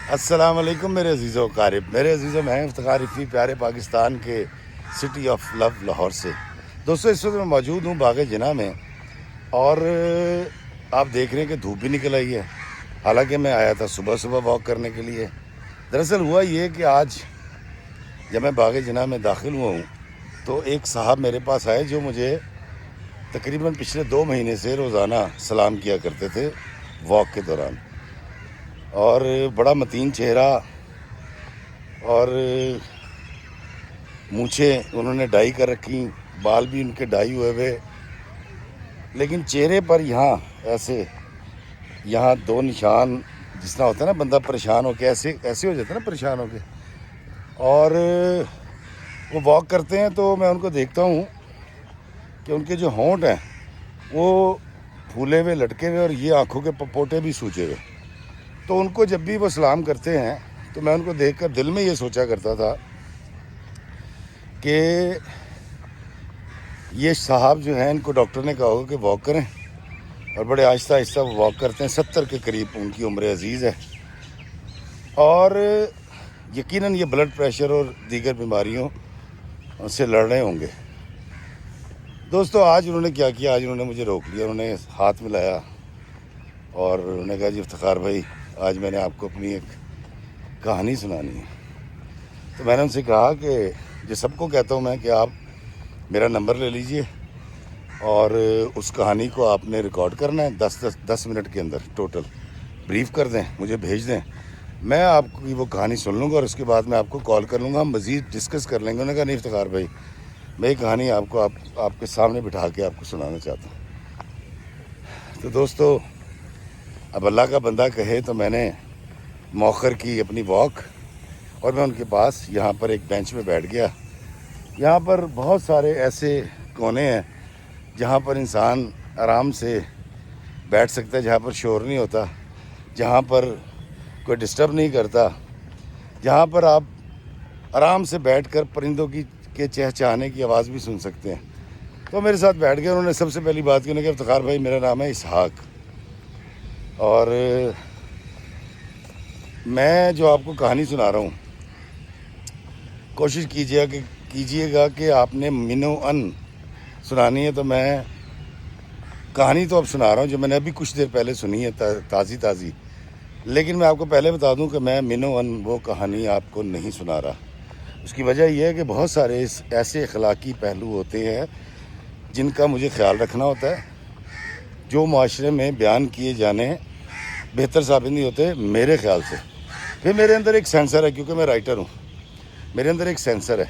السلام علیکم میرے عزیز و قارب، میرے عزیز و میں افتخار رفیع پیارے پاکستان کے سٹی آف لو لاہور سے۔ دوستو اس وقت میں موجود ہوں باغ جناح میں، اور آپ دیکھ رہے ہیں کہ دھوپ بھی نکل آئی ہے، حالانکہ میں آیا تھا صبح صبح واک کرنے کے لیے۔ دراصل ہوا یہ کہ آج جب میں باغ جناح میں داخل ہوا ہوں تو ایک صاحب میرے پاس آئے جو مجھے تقریباً پچھلے 2 مہینے سے روزانہ سلام کیا کرتے تھے واک کے دوران، اور بڑا متین چہرہ، اور مونچھیں انہوں نے ڈائی کر رکھی، بال بھی ان کے ڈائی ہوئے ہوئے، لیکن چہرے پر ایسے یہاں 2 نشان، جس طرح ہوتا ہے نا بندہ پریشان ہو کے ایسے ہو جاتا ہے نا پریشان ہو کے، اور وہ واک کرتے ہیں تو میں ان کو دیکھتا ہوں کہ ان کے جو ہونٹ ہیں وہ پھولے ہوئے لٹکے ہوئے، اور یہ آنکھوں کے پپوٹے بھی سوجے ہوئے۔ تو ان کو جب بھی وہ سلام کرتے ہیں تو میں ان کو دیکھ کر دل میں یہ سوچا کرتا تھا کہ یہ صاحب جو ہیں ان کو ڈاکٹر نے کہا ہوگا کہ واک کریں، اور بڑے آہستہ آہستہ وہ واک کرتے ہیں۔ 70 کے قریب ان کی عمر عزیز ہے، اور یقیناً یہ بلڈ پریشر اور دیگر بیماریوں سے لڑ رہے ہوں گے۔ دوستو آج انہوں نے کیا کیا، آج انہوں نے مجھے روک لیا، انہوں نے ہاتھ ملایا اور انہوں نے کہا جی افتخار بھائی، آج میں نے آپ کو اپنی ایک کہانی سنانی ہے۔ تو میں نے ان سے کہا کہ جو سب کو کہتا ہوں میں کہ آپ میرا نمبر لے لیجئے، اور اس کہانی کو آپ نے ریکارڈ کرنا ہے 10 منٹ کے اندر، ٹوٹل بریف کر دیں، مجھے بھیج دیں، میں آپ کی وہ کہانی سن لوں گا، اور اس کے بعد میں آپ کو کال کر لوں گا، ہم مزید ڈسکس کر لیں گے۔ انہوں نے کہا نہیں افتخار بھائی، میں یہ کہانی آپ کے سامنے بٹھا کے آپ کو سنانا چاہتا ہوں۔ تو دوستو اب اللہ کا بندہ کہے تو میں نے موخر کی اپنی واک، اور میں ان کے پاس یہاں پر ایک بینچ پہ بیٹھ گیا۔ یہاں پر بہت سارے ایسے کونے ہیں جہاں پر انسان آرام سے بیٹھ سکتا ہے، جہاں پر شور نہیں ہوتا، جہاں پر کوئی ڈسٹرب نہیں کرتا، جہاں پر آپ آرام سے بیٹھ کر پرندوں کے چہچہانے کی آواز بھی سن سکتے ہیں۔ تو میرے ساتھ بیٹھ گئے۔ انہوں نے سب سے پہلی بات کی، انہوں نے کہا افتخار بھائی میرا نام ہے اسحاق، اور میں جو آپ کو کہانی سنا رہا ہوں کوشش کیجیے گا کہ آپ نے منو ان سنانی ہے۔ تو میں کہانی تو اب سنا رہا ہوں جو میں نے ابھی کچھ دیر پہلے سنی ہے، تازی، لیکن میں آپ کو پہلے بتا دوں کہ میں منو ان وہ کہانی آپ کو نہیں سنا رہا۔ اس کی وجہ یہ ہے کہ بہت سارے ایسے اخلاقی پہلو ہوتے ہیں جن کا مجھے خیال رکھنا ہوتا ہے، جو معاشرے میں بیان کیے جانے بہتر ثابت نہیں ہوتے میرے خیال سے۔ پھر میرے اندر ایک سینسر ہے، کیونکہ میں رائٹر ہوں، میرے اندر ایک سینسر ہے،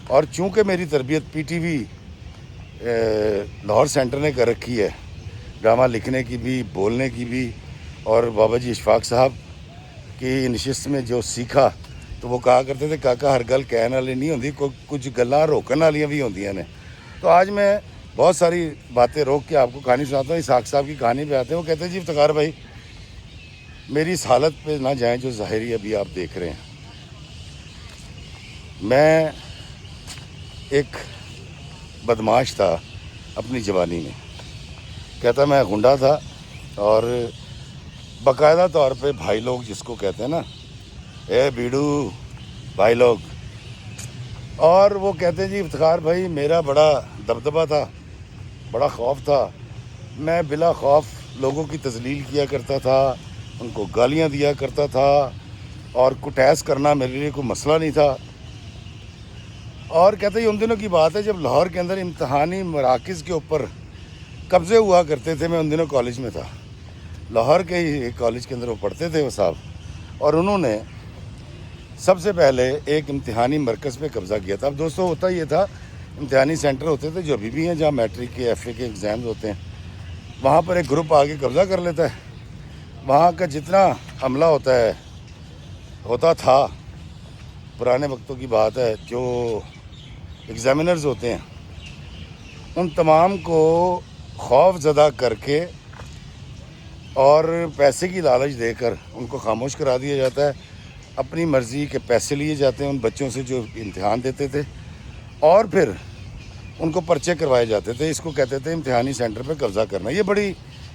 اور چونکہ میری تربیت P T V Lahore centre نے کر رکھی ہے، ڈرامہ لکھنے کی بھی، بولنے کی بھی، اور بابا جی اشفاق صاحب کی نشست میں جو سیکھا تو وہ کہا کرتے تھے کاکا ہر گل کہنے والی نہیں ہوندی، کچھ گلاں روکن والیاں بھی ہوندیاں نے۔ تو آج میں بہت ساری باتیں روک کے آپ کو کہانی سناتا ہوں۔ اسحاق صاحب کی کہانی پہ آتے ہیں۔ وہ کہتے ہیں جی افتخار بھائی میری اس حالت پہ نہ جائیں جو ظاہری ابھی آپ دیکھ رہے ہیں۔ میں ایک بدماش تھا اپنی جوانی میں، کہتا میں غنڈہ تھا، اور باقاعدہ طور پہ بھائی لوگ جس کو کہتے ہیں نا، اے بیڑو بھائی لوگ، اور وہ کہتے ہیں جی افتخار بھائی میرا بڑا دبدبہ تھا، بڑا خوف تھا، میں بلا خوف لوگوں کی تذلیل کیا کرتا تھا، ان کو گالیاں دیا کرتا تھا، اور کٹیس کرنا میرے لیے کوئی مسئلہ نہیں تھا۔ اور کہتے ہیں ان دنوں کی بات ہے جب لاہور کے اندر امتحانی مراکز کے اوپر قبضے ہوا کرتے تھے۔ میں ان دنوں کالج میں تھا، لاہور کے ہی ایک کالج کے اندر وہ پڑھتے تھے وہ صاحب، اور انہوں نے سب سے پہلے ایک امتحانی مرکز پہ قبضہ کیا تھا۔ اب دوستو ہوتا یہ تھا، امتحانی سینٹر ہوتے تھے جو ابھی بھی ہیں، جہاں میٹرک کے ایف اے کے ایگزامز ہوتے ہیں، وہاں پر ایک گروپ آگے قبضہ کر لیتا ہے۔ وہاں کا جتنا عملہ ہوتا تھا، پرانے وقتوں کی بات ہے، جو ایگزامینرز ہوتے ہیں ان تمام کو خوف زدہ کر کے اور پیسے کی لالچ دے کر ان کو خاموش کرا دیا جاتا ہے۔ اپنی مرضی کے پیسے لیے جاتے ہیں ان بچوں سے جو امتحان دیتے تھے، اور پھر ان کو پرچے کروائے جاتے تھے۔ اس کو کہتے تھے امتحانی سینٹر پہ قبضہ کرنا۔ یہ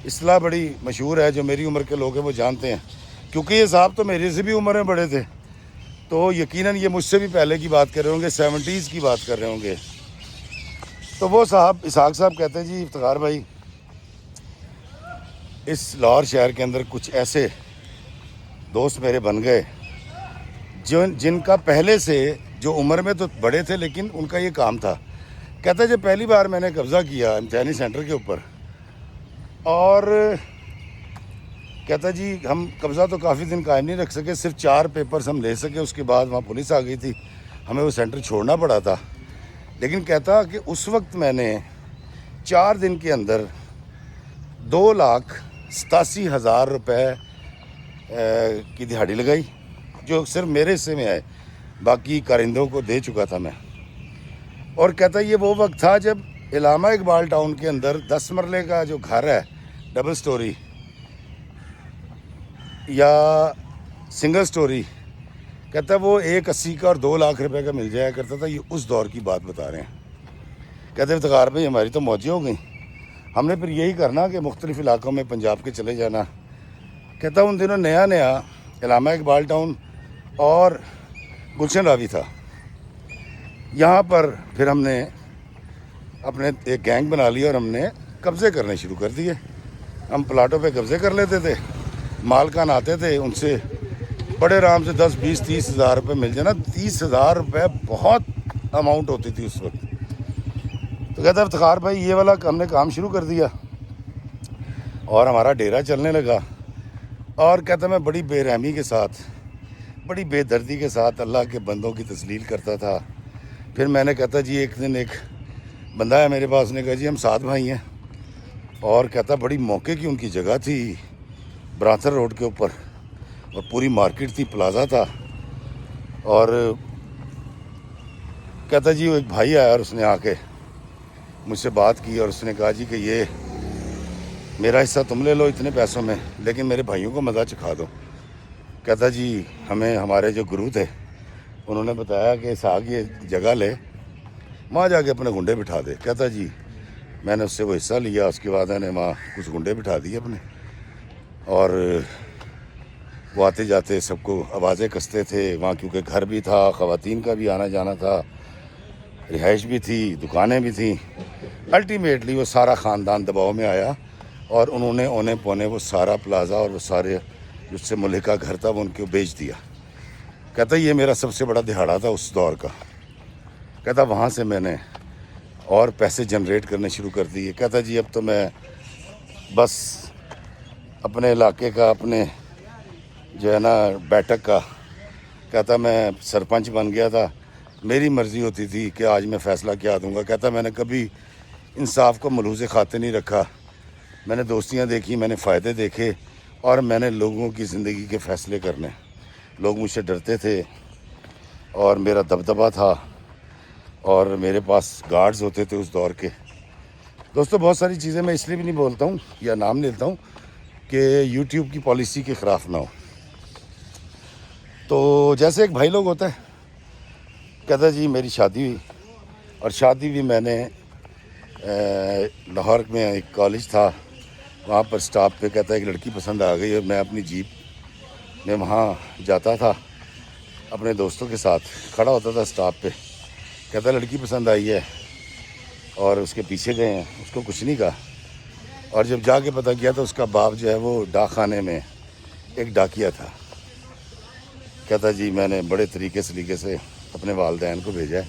اصطلاح بڑی مشہور ہے، جو میری عمر کے لوگ ہیں وہ جانتے ہیں کیونکہ یہ صاحب تو میرے سے بھی عمر میں بڑے تھے، تو یقیناً یہ مجھ سے بھی پہلے کی بات کر رہے ہوں گے، 70s کی بات کر رہے ہوں گے۔ تو وہ صاحب اسحاق صاحب کہتے ہیں جی افتخار بھائی، اس لاہور شہر کے اندر کچھ ایسے دوست میرے بن گئے جن کا پہلے سے، جو عمر میں تو بڑے تھے لیکن ان کا یہ کام تھا۔ کہتا ہے جب پہلی بار میں نے قبضہ کیا امتحانی سینٹر کے اوپر، اور کہتا جی ہم قبضہ تو کافی دن قائم نہیں رکھ سکے، صرف 4 پیپرز ہم لے سکے، اس کے بعد وہاں پولیس آ گئی تھی، ہمیں وہ سینٹر چھوڑنا پڑا تھا۔ لیکن کہتا کہ اس وقت میں نے 4 دن کے اندر 2,87,000 روپے کی دہاڑی لگائی، جو صرف میرے حصے میں آئے، باقی کارندوں کو دے چکا تھا میں۔ اور کہتا یہ وہ وقت تھا جب علامہ اقبال ٹاؤن کے اندر 10 مرلے کا جو گھر ہے ڈبل سٹوری یا سنگل سٹوری، کہتا وہ 1,80 کا اور 2 لاکھ روپے کا مل جایا کرتا تھا۔ یہ اس دور کی بات بتا رہے ہیں۔ کہتے افتخار بھائی ہماری تو موجیں ہو گئیں، ہم نے پھر یہی کرنا کہ مختلف علاقوں میں پنجاب کے چلے جانا۔ کہتا ان دنوں نیا علامہ اقبال ٹاؤن اور گلشن راوی تھا، یہاں پر پھر ہم نے اپنے ایک گینگ بنا لیا اور ہم نے قبضے کرنے شروع کر دیے۔ ہم پلاٹوں پہ قبضے کر لیتے تھے، مالکان آتے تھے، ان سے بڑے آرام سے 10 20 30 ہزار روپے مل جانا۔ 30,000 روپے بہت اماؤنٹ ہوتی تھی اس وقت۔ تو کہتا افتخار بھائی یہ والا ہم نے کام شروع کر دیا اور ہمارا ڈیرا چلنے لگا۔ اور کہتا میں بڑی بے رحمی کے ساتھ، بڑی بے دردی کے ساتھ اللہ کے بندوں کی تذلیل کرتا تھا۔ پھر میں نے کہتا جی ایک دن ایک بندہ ہے میرے پاس، نے کہا جی ہم 7 بھائی ہیں، اور کہتا بڑی موقع کی ان کی جگہ تھی برانتر روڈ کے اوپر، اور پوری مارکیٹ تھی، پلازا تھا۔ اور کہتا جی وہ ایک بھائی آیا اور اس نے آ کے مجھ سے بات کی اور اس نے کہا جی کہ یہ میرا حصہ تم لے لو اتنے پیسوں میں، لیکن میرے بھائیوں کو مزہ چکھا دو۔ کہتا جی ہمیں ہمارے جو گرو تھے انہوں نے بتایا کہ اسحاق یہ جگہ لے، وہاں جا کے اپنے گنڈے بٹھا دے۔ کہتا جی میں نے اس سے وہ حصہ لیا، اس کے بعد میں نے وہاں کچھ گنڈے بٹھا دیے اپنے، اور وہ آتے جاتے سب کو آوازیں کستے تھے وہاں، کیونکہ گھر بھی تھا، خواتین کا بھی آنا جانا تھا، رہائش بھی تھی، دکانیں بھی تھیں۔ الٹیمیٹلی وہ سارا خاندان دباؤ میں آیا اور انہوں نے اونے پونے وہ سارا پلازا اور وہ سارے جس سے ملکہ گھر تھا وہ ان کو بیچ دیا۔ کہتا یہ میرا سب سے بڑا دہاڑا تھا اس دور کا۔ کہتا وہاں سے میں نے اور پیسے جنریٹ کرنے شروع کر دیے۔ کہتا جی اب تو میں بس اپنے علاقے کا، اپنے جو ہے نا بیٹھک کا، کہتا میں سرپنچ بن گیا تھا، میری مرضی ہوتی تھی کہ آج میں فیصلہ کیا دوں گا۔ کہتا میں نے کبھی انصاف کو ملحوظ خاطر نہیں رکھا، میں نے دوستیاں دیکھی، میں نے فائدے دیکھے، اور میں نے لوگوں کی زندگی کے فیصلے کرنے۔ لوگ مجھ سے ڈرتے تھے اور میرا دبدبہ تھا، اور میرے پاس گارڈز ہوتے تھے اس دور کے۔ دوستو بہت ساری چیزیں میں اس لیے بھی نہیں بولتا ہوں یا نام لیتا ہوں کہ یوٹیوب کی پالیسی کے خلاف نہ ہو۔ تو جیسے ایک بھائی لوگ ہوتا ہے، کہتا جی میری شادی ہوئی، اور شادی بھی میں نے لاہور میں ایک کالج تھا وہاں پر سٹاپ پہ، کہتا ایک لڑکی پسند آ گئی اور میں اپنی جیپ میں وہاں جاتا تھا اپنے دوستوں کے ساتھ، کھڑا ہوتا تھا سٹاپ پہ۔ کہتا لڑکی پسند آئی ہے اور اس کے پیچھے گئے ہیں، اس کو کچھ نہیں کہا، اور جب جا کے پتہ کیا تو اس کا باپ جو ہے وہ ڈاک خانے میں ایک ڈاکیا تھا۔ کہتا جی میں نے بڑے طریقے سلیقے سے اپنے والدین کو بھیجا ہے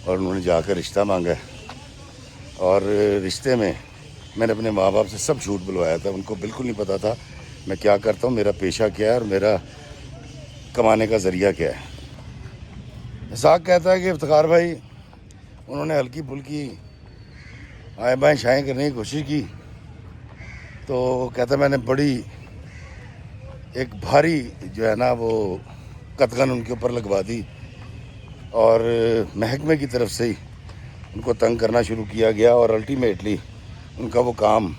اور انہوں نے جا کر رشتہ مانگا ہے، اور رشتے میں میں نے اپنے ماں باپ سے سب جھوٹ بلوایا تھا، ان کو بالکل نہیں پتہ تھا میں کیا کرتا ہوں، میرا پیشہ کیا ہے اور میرا کمانے کا ذریعہ کیا ہے۔ اسحاق کہتا ہے کہ افتخار بھائی انہوں نے ہلکی پھلکی آئیں بائیں شائیں کرنے کی کوشش کی، تو کہتا میں نے بڑی ایک بھاری جو ہے نا وہ قطغن ان کے اوپر لگوا دی، اور محکمے کی طرف سے ہی ان کو تنگ کرنا شروع کیا گیا، اور الٹیمیٹلی ان کا وہ کام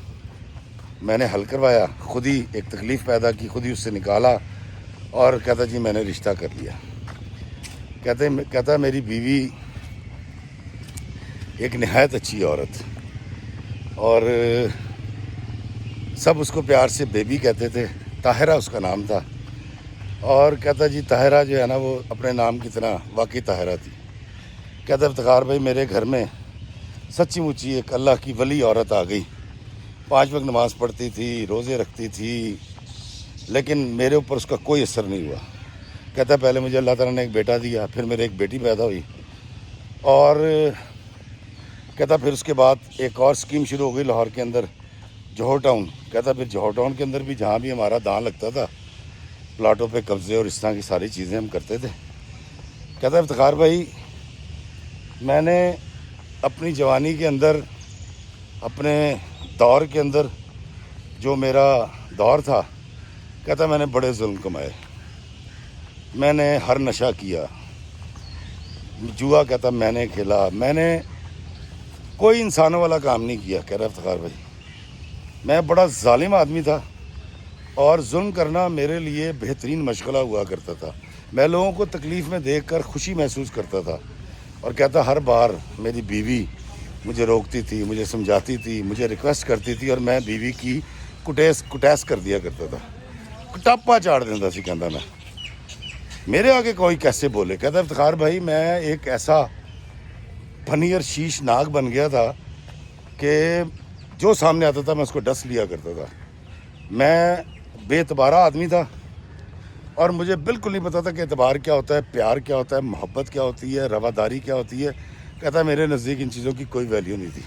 میں نے حل کروایا، خود ہی ایک تکلیف پیدا کی، خود ہی اس سے نکالا، اور کہتا جی میں نے رشتہ کر لیا۔ کہتا میری بیوی ایک نہایت اچھی عورت، اور سب اس کو پیار سے بیبی کہتے تھے، طاہرہ اس کا نام تھا، اور کہتا جی طاہرہ جو ہے نا وہ اپنے نام کی طرح واقعی طاہرہ تھی۔ کہتا افتخار بھائی میرے گھر میں سچی مچی ایک اللہ کی ولی عورت آ گئی، 5 وقت نماز پڑھتی تھی، روزے رکھتی تھی، لیکن میرے اوپر اس کا کوئی اثر نہیں ہوا۔ کہتا پہلے مجھے اللہ تعالیٰ نے ایک بیٹا دیا، پھر میرے ایک بیٹی پیدا ہوئی، اور کہتا پھر اس کے بعد ایک اور اسکیم شروع ہو گئی لاہور کے اندر، جوہر ٹاؤن۔ کہتا پھر جوہر ٹاؤن کے اندر بھی جہاں بھی ہمارا دان لگتا تھا، پلاٹوں پہ قبضے اور اس طرح کی ساری چیزیں ہم کرتے تھے۔ کہتا افتخار بھائی میں نے اپنی جوانی کے اندر، اپنے دور کے اندر جو میرا دور تھا، کہتا میں نے بڑے ظلم کمائے، میں نے ہر نشہ کیا، جوا کہتا میں نے کھیلا، میں نے کوئی انسانوں والا کام نہیں کیا۔ کہہ رہا افتخار بھائی میں بڑا ظالم آدمی تھا، اور ظلم کرنا میرے لیے بہترین مشغلہ ہوا کرتا تھا۔ میں لوگوں کو تکلیف میں دیکھ کر خوشی محسوس کرتا تھا، اور کہتا ہر بار میری بیوی مجھے روکتی تھی، مجھے سمجھاتی تھی، مجھے ریکویسٹ کرتی تھی، اور میں بیوی کی کٹیس کر دیا کرتا تھا، ٹاپا چاڑ دیتا سی کہتا میں، میرے آگے کوئی کیسے بولے۔ کہتا افتخار بھائی میں ایک ایسا پنی اور شیش ناگ بن گیا تھا کہ جو سامنے آتا تھا میں اس کو ڈس لیا کرتا تھا۔ میں بے اعتبارہ آدمی تھا، اور مجھے بالکل نہیں پتا تھا کہ اعتبار کیا ہوتا ہے، پیار کیا ہوتا ہے، محبت کیا ہوتی ہے، رواداری کیا ہوتی ہے۔ کہتا میرے نزدیک ان چیزوں کی کوئی ویلیو نہیں تھی۔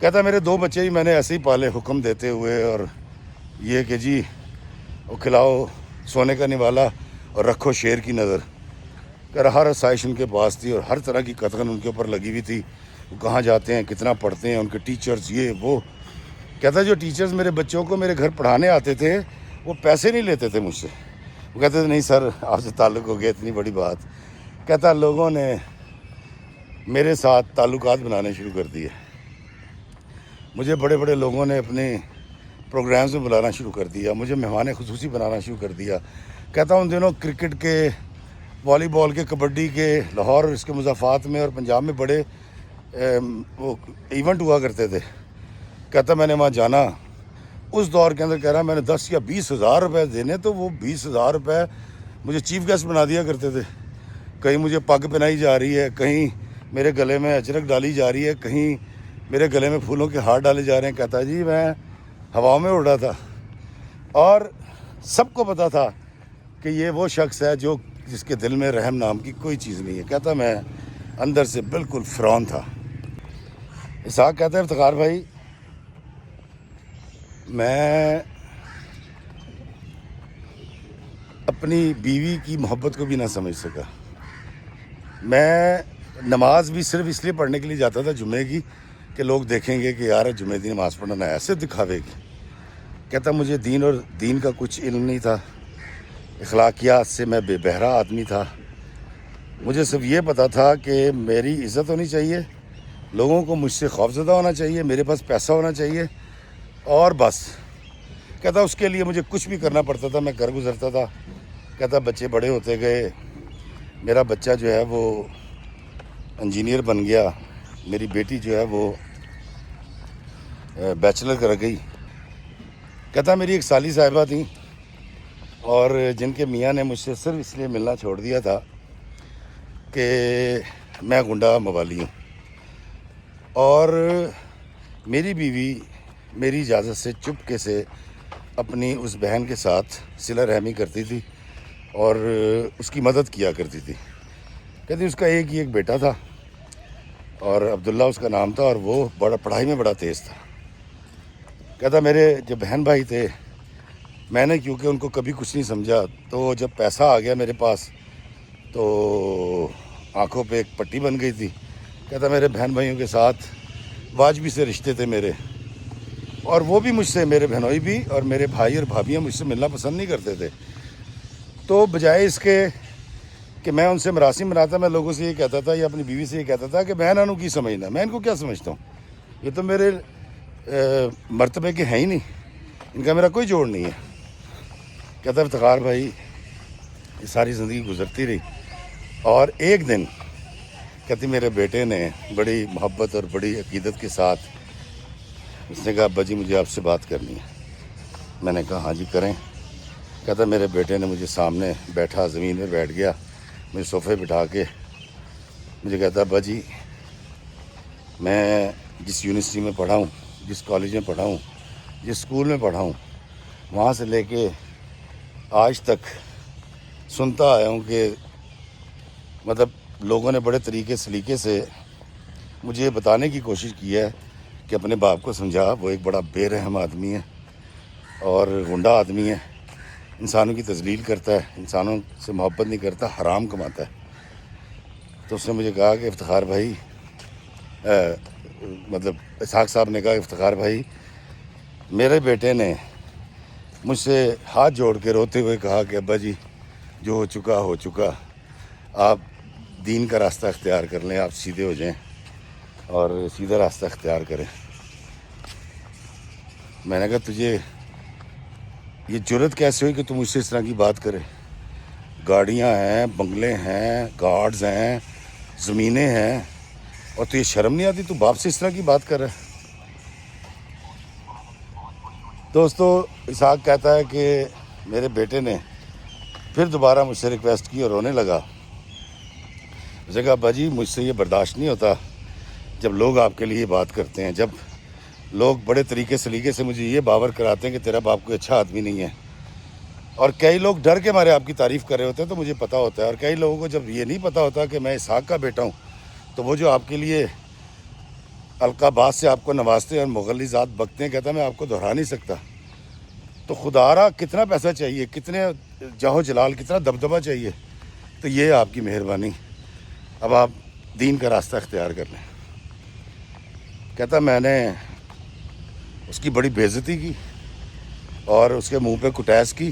کہتا میرے 2 بچے ہی میں نے ایسے ہی پالے، حکم دیتے ہوئے، اور یہ کہ جی وہ کھلاؤ سونے کا نوالا اور رکھو شیر کی نظر۔ کہ ہر آسائش ان کے پاس تھی، اور ہر طرح کی قطغن ان کے اوپر لگی ہوئی تھی، وہ کہاں جاتے ہیں، کتنا پڑھتے ہیں، ان کے ٹیچرز یہ وہ۔ کہتا جو ٹیچرز میرے بچوں کو میرے گھر پڑھانے آتے تھے وہ پیسے نہیں لیتے تھے مجھ سے، وہ کہتے تھے نہیں سر آپ سے تعلق ہو گیا، اتنی بڑی بات۔ کہتا لوگوں نے میرے ساتھ تعلقات بنانے شروع کر دیے، مجھے بڑے بڑے لوگوں نے اپنے پروگرامز میں بلانا شروع کر دیا، مجھے مہمان خصوصی بنانا شروع کر دیا۔ کہتا ان دنوں کرکٹ کے، والی بال کے، کبڈی کے لاہور اور اس کے مضافات میں اور پنجاب میں بڑے وہ ایونٹ ہوا کرتے تھے۔ کہتا میں نے وہاں جانا، اس دور کے اندر کہہ رہا میں نے 10 یا 20 ہزار روپے دینے، تو وہ 20 ہزار روپے مجھے چیف گیسٹ بنا دیا کرتے تھے۔ کہیں مجھے پگ پہنائی جا رہی ہے، کہیں میرے گلے میں اجرک ڈالی جا رہی ہے، کہیں میرے گلے میں پھولوں کے ہار ڈالے جا رہے ہیں۔ کہتا جی میں ہواؤں میں اڑ رہا تھا، اور سب کو پتا تھا کہ یہ وہ شخص ہے جس کے دل میں رحم نام کی کوئی چیز نہیں ہے۔ کہتا میں اندر سے بالکل فرعون تھا۔ اسحاق کہتا ہے افتخار بھائی میں اپنی بیوی کی محبت کو بھی نہ سمجھ سکا۔ میں نماز بھی صرف اس لیے پڑھنے کے لیے جاتا تھا جمعے کی، کہ لوگ دیکھیں گے کہ یار جمعے دی نماز پڑھنا ہے، ایسے دکھاوے گی۔ کہتا مجھے دین اور دین کا کچھ علم نہیں تھا، اخلاقیات سے میں بے بہرا آدمی تھا۔ مجھے صرف یہ پتا تھا کہ میری عزت ہونی چاہیے، لوگوں کو مجھ سے خوفزدہ ہونا چاہیے، میرے پاس پیسہ ہونا چاہیے، اور بس۔ کہتا اس کے لیے مجھے کچھ بھی کرنا پڑتا تھا، میں کر گزرتا تھا۔ کہتا بچے بڑے ہوتے گئے، میرا بچہ جو ہے وہ انجینئر بن گیا، میری بیٹی جو ہے وہ بیچلر کر گئی۔ کہتا میری ایک سالی صاحبہ تھیں، اور جن کے میاں نے مجھ سے صرف اس لیے ملنا چھوڑ دیا تھا کہ میں گنڈا موالی ہوں، اور میری بیوی میری اجازت سے چپکے سے اپنی اس بہن کے ساتھ صلہ رحمی کرتی تھی اور اس کی مدد کیا کرتی تھی۔ کہتی اس کا ایک بیٹا تھا، اور عبداللہ اس کا نام تھا، اور وہ پڑھائی میں بڑا تیز تھا۔ کہتا میرے جو بہن بھائی تھے، میں نے کیونکہ ان کو کبھی کچھ نہیں سمجھا، تو جب پیسہ آ گیا میرے پاس تو آنکھوں پہ ایک پٹی بن گئی تھی۔ کہتا میرے بہن بھائیوں کے ساتھ واجبی سے رشتے تھے میرے، اور وہ بھی مجھ سے، میرے بہنوئی بھی اور میرے بھائی اور بھابھیاں مجھ سے ملنا پسند نہیں کرتے تھے۔ تو بجائے اس کے کہ میں ان سے مراسم بناتا، میں لوگوں سے یہ کہتا تھا یا اپنی بیوی سے یہ کہتا تھا کہ میں انہوں کی سمجھنا، میں ان کو کیا سمجھتا ہوں، یہ تو میرے مرتبے کے ہیں ہی نہیں، ان کا میرا کوئی جوڑ نہیں ہے۔ کہتا افتخار بھائی یہ ساری زندگی گزرتی رہی، اور ایک دن کہتی میرے بیٹے نے بڑی محبت اور بڑی عقیدت کے ساتھ اس نے کہا ابا جی مجھے آپ سے بات کرنی ہے۔ میں نے کہا ہاں جی کریں. کہتا میرے بیٹے نے مجھے سامنے بیٹھا, زمین پہ بیٹھ گیا, مجھے صوفے بٹھا کے مجھے کہتا ابا جی میں جس یونیورسٹی میں پڑھا ہوں, جس کالج میں پڑھا ہوں, جس اسکول میں پڑھا ہوں, وہاں سے لے کے آج تک سنتا آیا ہوں کہ مطلب لوگوں نے بڑے طریقے سلیقے سے مجھے یہ بتانے کی کوشش کی ہے کہ اپنے باپ کو سمجھا, وہ ایک بڑا بے رحم آدمی ہے اور غنڈہ آدمی ہے, انسانوں کی تذلیل کرتا ہے, انسانوں سے محبت نہیں کرتا, حرام کماتا ہے. تو اس نے مجھے کہا کہ افتخار بھائی مطلب اسحاق صاحب نے کہا کہ افتخار بھائی میرے بیٹے نے مجھ سے ہاتھ جوڑ کے روتے ہوئے کہا کہ ابا جی جو ہو چکا, آپ دین کا راستہ اختیار کر لیں, آپ سیدھے ہو جائیں اور سیدھا راستہ اختیار کریں. میں نے کہا تجھے یہ جرت کیسے ہوئی کہ تم مجھ سے اس طرح کی بات کرے؟ گاڑیاں ہیں, بنگلے ہیں, گارڈز ہیں, زمینیں ہیں, اور تو یہ شرم نہیں آتی, تو باپ سے اس طرح کی بات کر رہا ہے. دوستو اسحاق کہتا ہے کہ میرے بیٹے نے پھر دوبارہ مجھ سے ریکویسٹ کی اور رونے لگا. اسے کہا ابا جی مجھ سے یہ برداشت نہیں ہوتا جب لوگ آپ کے لیے بات کرتے ہیں, جب لوگ بڑے طریقے سلیقے سے مجھے یہ باور کراتے ہیں کہ تیرا باپ کوئی اچھا آدمی نہیں ہے, اور کئی لوگ ڈر کے مارے آپ کی تعریف کر رہے ہوتے ہیں, تو مجھے پتہ ہوتا ہے. اور کئی لوگوں کو جب یہ نہیں پتہ ہوتا کہ میں اسحاق کا بیٹا ہوں, تو وہ جو آپ کے لیے القابات سے آپ کو نوازتے ہیں اور مغلظات بکتے ہیں, کہتا میں آپ کو دہرا نہیں سکتا. تو خدارا کتنا پیسہ چاہیے, کتنے جاہو جلال, کتنا دبدبہ چاہیے, تو یہ آپ کی مہربانی, اب آپ دین کا راستہ اختیار کر لیں. کہتا میں نے اس کی بڑی بے عزتی کی اور اس کے منہ پہ کٹیس کی,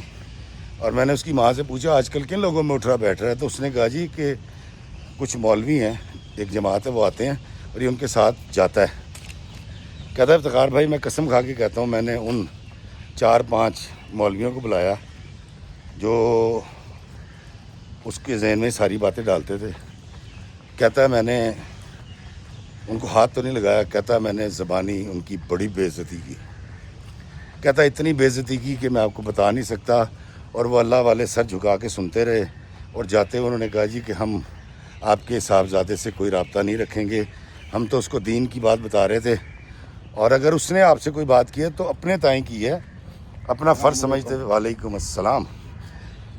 اور میں نے اس کی ماں سے پوچھا آج کل کن لوگوں میں اٹھ رہا بیٹھ رہا ہے؟ تو اس نے کہا جی کہ کچھ مولوی ہیں, ایک جماعت ہے, وہ آتے ہیں اور یہ ان کے ساتھ جاتا ہے. کہتا ہے افتخار بھائی میں قسم کھا کے کہتا ہوں میں نے ان 4-5 مولویوں کو بلایا جو اس کے ذہن میں ساری باتیں ڈالتے تھے. کہتا ہے میں نے ان کو ہاتھ تو نہیں لگایا, کہتا ہے میں نے زبانی ان کی بڑی بے عزتی کی. کہتا ہے اتنی بے عزتی کی کہ میں آپ کو بتا نہیں سکتا. اور وہ اللہ والے سر جھکا کے سنتے رہے, اور جاتے انہوں نے کہا جی کہ ہم آپ کے صاحبزادے سے کوئی رابطہ نہیں رکھیں گے, ہم تو اس کو دین کی بات بتا رہے تھے, اور اگر اس نے آپ سے کوئی بات کی ہے تو اپنے تائیں کی ہے, اپنا فرض سمجھتے ہوئے وعلیکم السلام.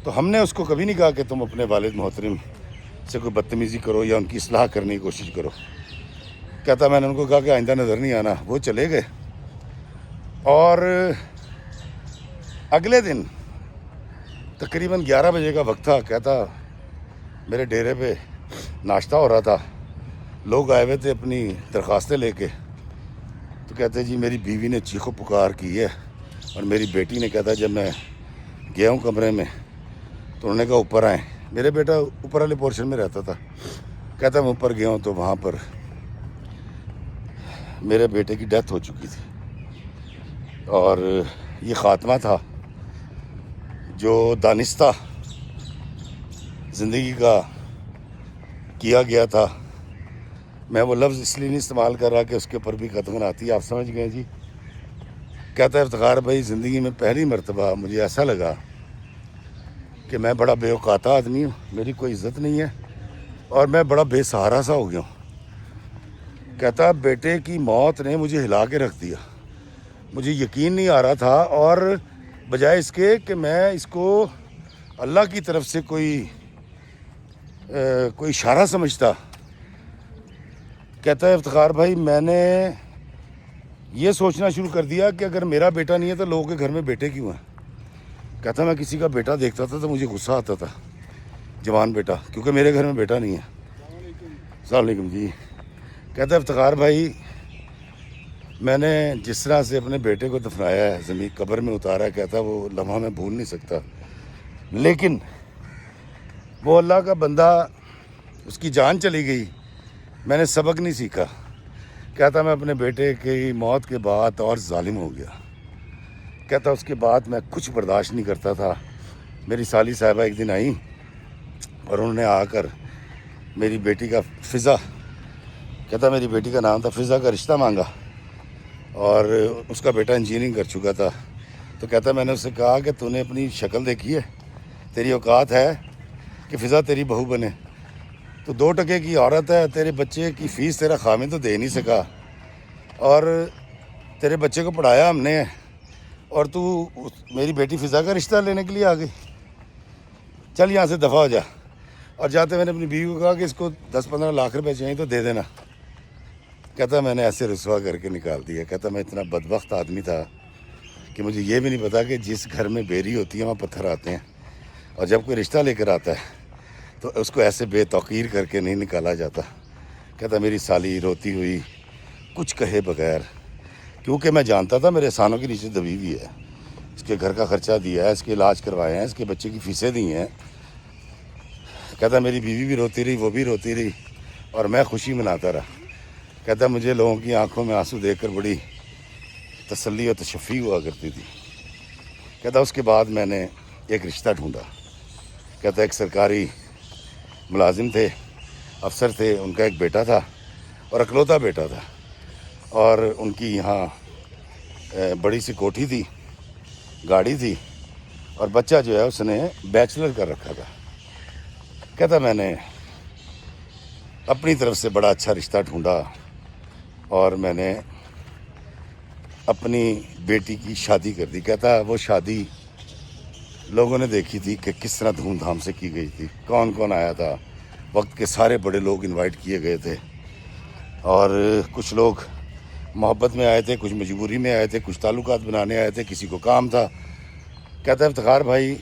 تو ہم نے اس کو کبھی نہیں کہا کہ تم اپنے والد محترم سے کوئی بدتمیزی کرو یا ان کی اصلاح کرنے کی کوشش کرو. کہتا میں نے ان کو کہا کہ آئندہ نظر نہیں آنا. وہ چلے گئے, اور اگلے دن تقریباً 11 بجے کا وقت تھا. کہتا میرے ڈیرے پہ ناشتہ ہو رہا تھا, لوگ آئے ہوئے تھے اپنی درخواستیں لے کے. تو کہتے جی میری بیوی نے چیخو پکار کی ہے, اور میری بیٹی نے کہتا جب میں گیا ہوں کمرے میں تو انہوں نے کہا اوپر آئیں. میرے بیٹا اوپر والے پورشن میں رہتا تھا. کہتا میں اوپر گیا ہوں تو وہاں پر میرے بیٹے کی ڈیتھ ہو چکی تھی, اور یہ خاتمہ تھا جو دانستہ زندگی کا کیا گیا تھا. میں وہ لفظ اس لیے نہیں استعمال کر رہا کہ اس کے اوپر بھی قدغن آتی ہے, آپ سمجھ گئے جی. کہتا ہے افتخار بھائی زندگی میں پہلی مرتبہ مجھے ایسا لگا کہ میں بڑا بے اوقاتہ آدمی ہوں, میری کوئی عزت نہیں ہے, اور میں بڑا بے سہارا سا ہو گیا ہوں. کہتا بیٹے کی موت نے مجھے ہلا کے رکھ دیا, مجھے یقین نہیں آ رہا تھا, اور بجائے اس کے کہ میں اس کو اللہ کی طرف سے کوئی اشارہ سمجھتا. کہتا ہے افتخار بھائی میں نے یہ سوچنا شروع کر دیا کہ اگر میرا بیٹا نہیں ہے تو لوگوں کے گھر میں بیٹے کیوں ہیں. کہتا میں کسی کا بیٹا دیکھتا تھا تو مجھے غصہ آتا تھا, جوان بیٹا, کیونکہ میرے گھر میں بیٹا نہیں ہے. السلام علیکم جی. کہتا ہے افتخار بھائی میں نے جس طرح سے اپنے بیٹے کو دفنایا ہے, زمین قبر میں اتارا ہے, کہتا وہ لمحہ میں بھول نہیں سکتا. لیکن وہ اللہ کا بندہ, اس کی جان چلی گئی, میں نے سبق نہیں سیکھا. کہتا میں اپنے بیٹے کی موت کے بعد اور ظالم ہو گیا. کہتا اس کے بعد میں کچھ برداشت نہیں کرتا تھا. میری سالی صاحبہ ایک دن آئیں اور انہوں نے آ کر میری بیٹی کا فضا, کہتا میری بیٹی کا نام تھا فضا, کا رشتہ مانگا, اور اس کا بیٹا انجینئرنگ کر چکا تھا. تو کہتا میں نے اس سے کہا کہ تو نے اپنی شکل دیکھی ہے؟ تیری اوقات ہے کہ فضا تیری بہو بنے؟ تو 2 ٹکے کی عورت ہے، تیرے بچے کی فیس تیرا خامد تو دے نہیں سکا، اور تیرے بچے کو پڑھایا ہم نے، اور تو میری بیٹی فضا کا رشتہ لینے کے لیے آ گئی؟ چل یہاں سے دفع ہو جا۔ اور جاتے میں نے اپنی بیوی کو کہا کہ اس کو 10-15 لاکھ روپے چاہیے تو دے دینا۔ کہتا میں نے ایسے رسوا کر کے نکال دیا۔ کہتا میں اتنا بدبخت آدمی تھا کہ مجھے یہ بھی نہیں پتا کہ جس گھر میں بیری ہوتی ہے وہاں پتھر آتے ہیں، اور جب کوئی رشتہ لے کر آتا ہے تو اس کو ایسے بے توقیر کر کے نہیں نکالا جاتا۔ کہتا میری سالی روتی ہوئی کچھ کہے بغیر، کیونکہ میں جانتا تھا میرے احسانوں کے نیچے دبی ہوئی ہے، اس کے گھر کا خرچہ دیا ہے، اس کے علاج کروائے ہیں، اس کے بچے کی فیسیں دی ہیں۔ کہتا میری بیوی بھی روتی رہی، وہ بھی روتی رہی، اور میں خوشی مناتا رہا۔ کہتا مجھے لوگوں کی آنکھوں میں آنسو دیکھ کر بڑی تسلی اور تشفی ہوا کرتی تھی۔ کہتا اس کے بعد میں نے ایک رشتہ ڈھونڈا۔ کہتا ایک سرکاری ملازم تھے، افسر تھے، ان کا ایک بیٹا تھا اور اکلوتا بیٹا تھا، اور ان کی یہاں بڑی سی کوٹھی تھی، گاڑی تھی، اور بچہ جو ہے اس نے بیچلر کر رکھا تھا۔ کہتا میں نے اپنی طرف سے بڑا اچھا رشتہ ڈھونڈا، اور میں نے اپنی بیٹی کی شادی کر دی۔ کہتا وہ شادی لوگوں نے دیکھی تھی کہ کس طرح دھوم دھام سے کی گئی تھی، کون کون آیا تھا، وقت کے سارے بڑے لوگ انوائٹ کیے گئے تھے، اور کچھ لوگ محبت میں آئے تھے، کچھ مجبوری میں آئے تھے، کچھ تعلقات بنانے آئے تھے، کسی کو کام تھا۔ کہتا ہے افتخار بھائی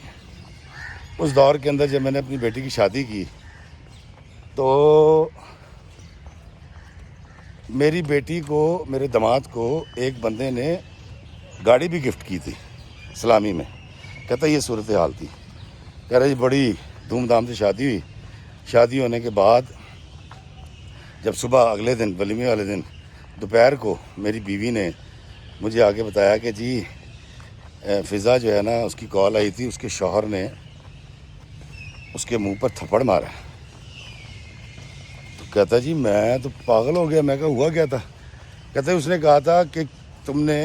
اس دور کے اندر جب میں نے اپنی بیٹی کی شادی کی تو میری بیٹی کو، میرے داماد کو ایک بندے نے گاڑی بھی گفٹ کی تھی سلامی میں۔ کہتا یہ صورتحال تھی۔ کہہ رہا جی بڑی دھوم دھام سے شادی ہوئی۔ شادی ہونے کے بعد جب صبح اگلے دن ولیمے والے دن دوپہر کو میری بیوی نے مجھے آگے بتایا کہ جی فضا جو ہے نا، اس کی کال آئی تھی، اس کے شوہر نے اس کے منہ پر تھپڑ مارا۔ تو کہتا جی میں تو پاگل ہو گیا، میں کہا ہوا کیا تھا؟ کہتا اس نے کہا تھا کہ تم نے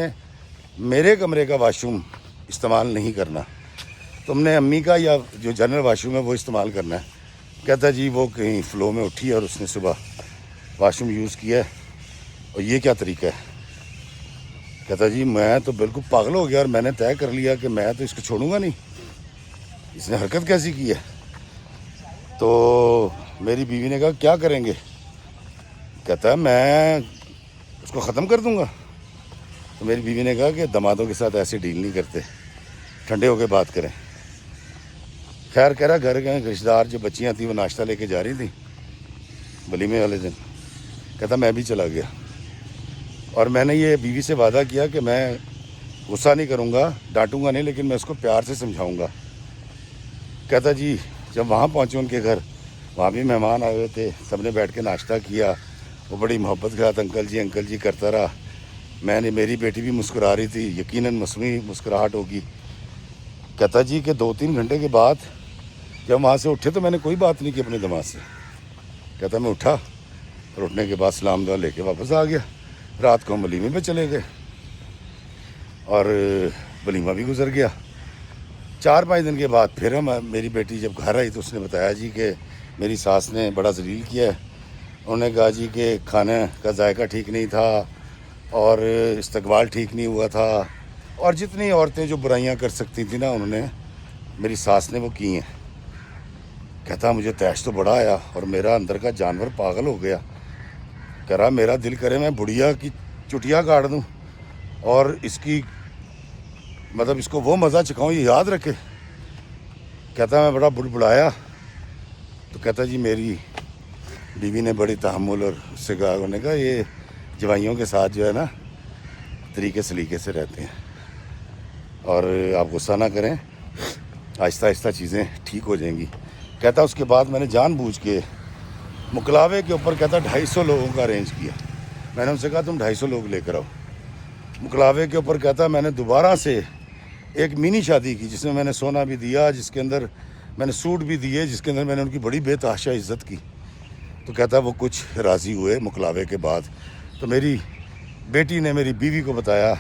میرے کمرے کا واش روم استعمال نہیں کرنا، تم نے امی کا یا جو جنرل واش روم ہے وہ استعمال کرنا ہے۔ کہتا جی وہ کہیں فلو میں اٹھی اور اس نے صبح واش روم یوز کیا ہے، اور یہ کیا طریقہ ہے؟ کہتا جی میں تو بالکل پاگل ہو گیا، اور میں نے طے کر لیا کہ میں تو اس کو چھوڑوں گا نہیں، اس نے حرکت کیسی کی ہے؟ تو میری بیوی نے کہا کیا کریں گے؟ کہتا ہے میں اس کو ختم کر دوں گا۔ تو میری بیوی نے کہا کہ دامادوں کے ساتھ ایسے ڈیل نہیں کرتے، ٹھنڈے ہو کے بات کریں۔ خیر کہہ رہا گھر گئے، رشتہ دار جو بچیاں تھیں وہ ناشتہ لے کے جا رہی تھیں ولیمے والے دن۔ کہتا میں بھی چلا گیا، اور میں نے یہ بیوی سے وعدہ کیا کہ میں غصہ نہیں کروں گا، ڈانٹوں گا نہیں، لیکن میں اس کو پیار سے سمجھاؤں گا۔ کہتا جی جب وہاں پہنچے ان کے گھر، وہاں بھی مہمان آئے ہوئے تھے، سب نے بیٹھ کے ناشتہ کیا، وہ بڑی محبت کے ساتھ انکل جی کرتا رہا۔ میری بیٹی بھی مسکرا رہی تھی، یقیناً مصنوعی مسکراہٹ ہوگی۔ کہتا جی کہ 2-3 گھنٹے کے بعد جب وہاں سے اٹھے تو میں نے کوئی بات نہیں کی اپنے دماغ سے۔ کہتا میں اٹھا، اور اٹھنے کے بعد سلام دعا لے کے واپس آ گیا۔ رات کو ہم ولیمے پہ چلے گئے، اور ولیمہ بھی گزر گیا۔ 4-5 دن کے بعد پھر میری بیٹی جب گھر آئی تو اس نے بتایا جی کہ میری ساس نے بڑا ذلیل کیا ہے۔ انہوں نے کہا جی کہ کھانے کا ذائقہ ٹھیک نہیں تھا، اور استقبال ٹھیک نہیں ہوا تھا، اور جتنی عورتیں جو برائیاں کر سکتی تھیں نا انہوں نے، میری ساس نے وہ کی ہیں۔ کہتا مجھے تیش تو بڑا آیا، اور میرا اندر کا جانور پاگل ہو گیا۔ کہہ رہا میرا دل کرے میں بڑھیا کی چٹیاں کاٹ دوں، اور اس کی مطلب اس کو وہ مزہ چکھاؤں یہ یاد رکھے۔ کہتا میں بڑا بڑبڑایا۔ تو کہتا جی میری بیوی نے بڑی تحمل اور اس سے کہا، انہوں نے کہا یہ جوائیوں کے ساتھ جو ہے نا طریقے سلیقے سے رہتے ہیں، اور آپ غصہ نہ کریں، آہستہ آہستہ چیزیں ٹھیک ہو جائیں گی۔ کہتا اس کے بعد میں نے جان بوجھ کے مکلاوے کے اوپر کہتا 250 لوگوں کا ارینج کیا۔ میں نے ان سے کہا تم 250 لوگ لے کر آؤ۔ مکلاوے کے اوپر کہتا میں نے دوبارہ سے ایک منی شادی کی، جس میں میں نے سونا بھی دیا، جس کے اندر میں نے سوٹ بھی دیے، جس کے اندر میں نے ان کی بڑی بے تحاشا عزت کی۔ تو کہتا وہ کچھ راضی ہوئے مکلاوے کے بعد۔ تو میری بیٹی نے میری بیوی کو بتایا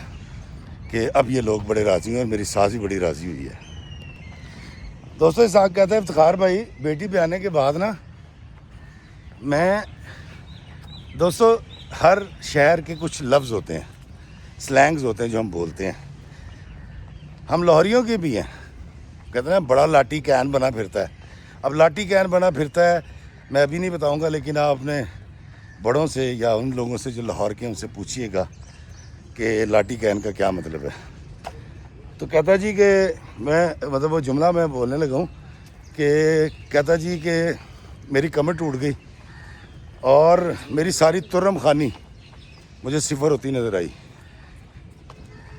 کہ اب یہ لوگ بڑے راضی ہیں اور میری ساس بھی بڑی راضی ہوئی ہے۔ دوستو اسحاق کہتا ہے افتخار بھائی بیٹی پہ آنے کے بعد نا میں دوستو ہر شہر کے کچھ لفظ ہوتے ہیں، سلینگز ہوتے ہیں جو ہم بولتے ہیں، ہم لاہوریوں کے بھی ہیں۔ کہتے ہیں بڑا لاٹھی کین بنا پھرتا ہے۔ اب لاٹھی کین بنا پھرتا ہے میں ابھی نہیں بتاؤں گا، لیکن آپ اپنے بڑوں سے یا ان لوگوں سے جو لاہور کے ان سے پوچھیے گا کہ لاٹھی کین کا کیا مطلب ہے۔ تو کہتا جی کہ میں مطلب وہ جملہ میں بولنے لگا ہوں کہ کہتا جی کہ میری کمر ٹوٹ گئی اور میری ساری ترم خانی مجھے صفر ہوتی نظر آئی۔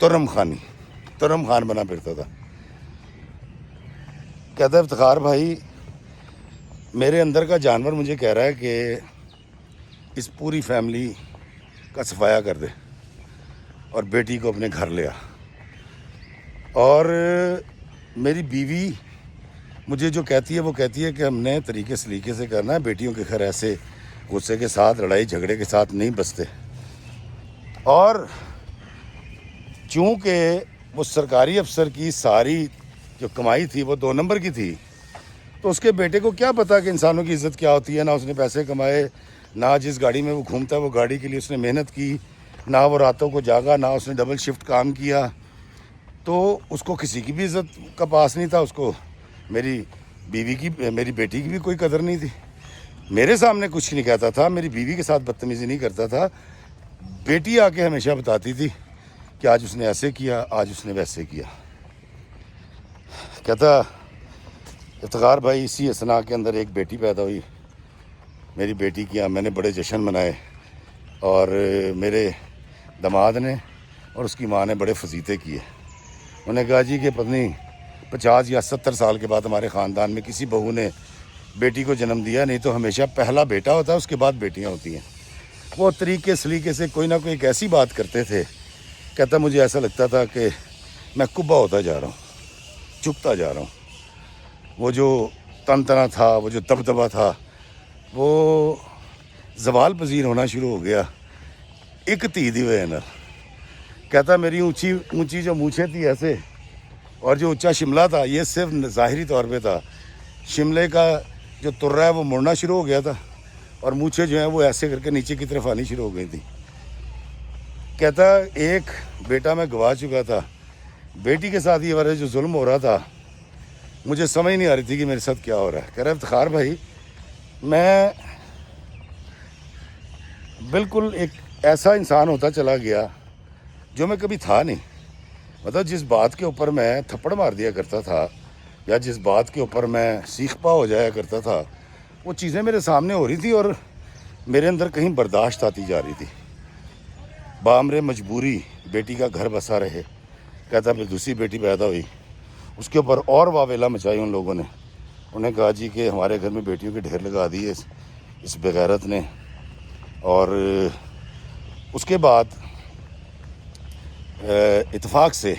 ترم خان بنا پھرتا تھا۔ کہتا ہے افتخار بھائی میرے اندر کا جانور مجھے کہہ رہا ہے کہ اس پوری فیملی کا صفایا کر دے اور بیٹی کو اپنے گھر لے آ۔ اور میری بیوی مجھے جو کہتی ہے وہ کہتی ہے کہ ہم نے طریقے سلیقے سے کرنا ہے، بیٹیوں کے گھر ایسے غصے کے ساتھ لڑائی جھگڑے کے ساتھ نہیں بستے۔ اور چونکہ وہ سرکاری افسر کی ساری جو کمائی تھی وہ 2 نمبر کی تھی، تو اس کے بیٹے کو کیا پتا کہ انسانوں کی عزت کیا ہوتی ہے۔ نہ اس نے پیسے کمائے، نہ جس گاڑی میں وہ گھومتا ہے وہ گاڑی کے لیے اس نے محنت کی، نہ وہ راتوں کو جاگا، نہ اس نے ڈبل شفٹ کام کیا، تو اس کو کسی کی بھی عزت کا پاس نہیں تھا۔ اس کو میری بیٹی کی بھی کوئی قدر نہیں تھی۔ میرے سامنے کچھ نہیں کہتا تھا، میری بیوی کے ساتھ بدتمیزی نہیں کرتا تھا۔ بیٹی آ کے ہمیشہ بتاتی تھی کہ آج اس نے ایسے کیا، آج اس نے ویسے کیا۔ کہتا افتخار بھائی اسی اثناء کے اندر ایک بیٹی پیدا ہوئی۔ میری بیٹی کی میں نے بڑے جشن منائے اور میرے داماد نے اور اس کی ماں نے بڑے فضیلے کیے۔ انہوں نے کہا جی کہ پتنی 50 یا 70 سال کے بعد ہمارے خاندان میں کسی بہو نے بیٹی کو جنم دیا، نہیں تو ہمیشہ پہلا بیٹا ہوتا ہے اس کے بعد بیٹیاں ہوتی ہیں۔ وہ طریقے سلیقے سے کوئی نہ کوئی ایک ایسی بات کرتے تھے، کہتا مجھے ایسا لگتا تھا کہ میں کبا ہوتا جا رہا ہوں، جھکتا جا رہا ہوں۔ وہ جو تنتنا تھا، وہ جو دبدبا تھا، وہ زوال پذیر ہونا شروع ہو گیا۔ ایک تھی دی ہوئے نا، کہتا میری اونچی جو مونچھیں تھی ایسے، اور جو اونچا شملہ تھا یہ صرف ظاہری طور پہ تھا۔ شملے کا جو ترا ہے وہ مڑنا شروع ہو گیا تھا اور مونچھیں جو ہیں وہ ایسے کر کے نیچے کی طرف آنی شروع ہو گئی تھی۔ کہتا ایک بیٹا میں گوا چکا تھا، بیٹی کے ساتھ یہ والا جو ظلم ہو رہا تھا مجھے سمجھ نہیں آ رہی تھی کہ میرے ساتھ کیا ہو رہا ہے۔ کہہ رہا افتخار بھائی میں بالکل ایک ایسا انسان ہوتا چلا گیا جو میں کبھی تھا نہیں۔ مطلب جس بات کے اوپر میں تھپڑ مار دیا کرتا تھا یا جس بات کے اوپر میں سیخ پا ہو جایا کرتا تھا، وہ چیزیں میرے سامنے ہو رہی تھی اور میرے اندر کہیں برداشت آتی جا رہی تھی۔ بامر مجبوری بیٹی کا گھر بسا رہے۔ کہتا پھر دوسری بیٹی پیدا ہوئی، اس کے اوپر اور واویلا مچائی ان لوگوں نے۔ انہیں کہا جی کہ ہمارے گھر میں بیٹیوں کے ڈھیر لگا دیے اس بغیرت نے۔ اور اس کے بعد اتفاق سے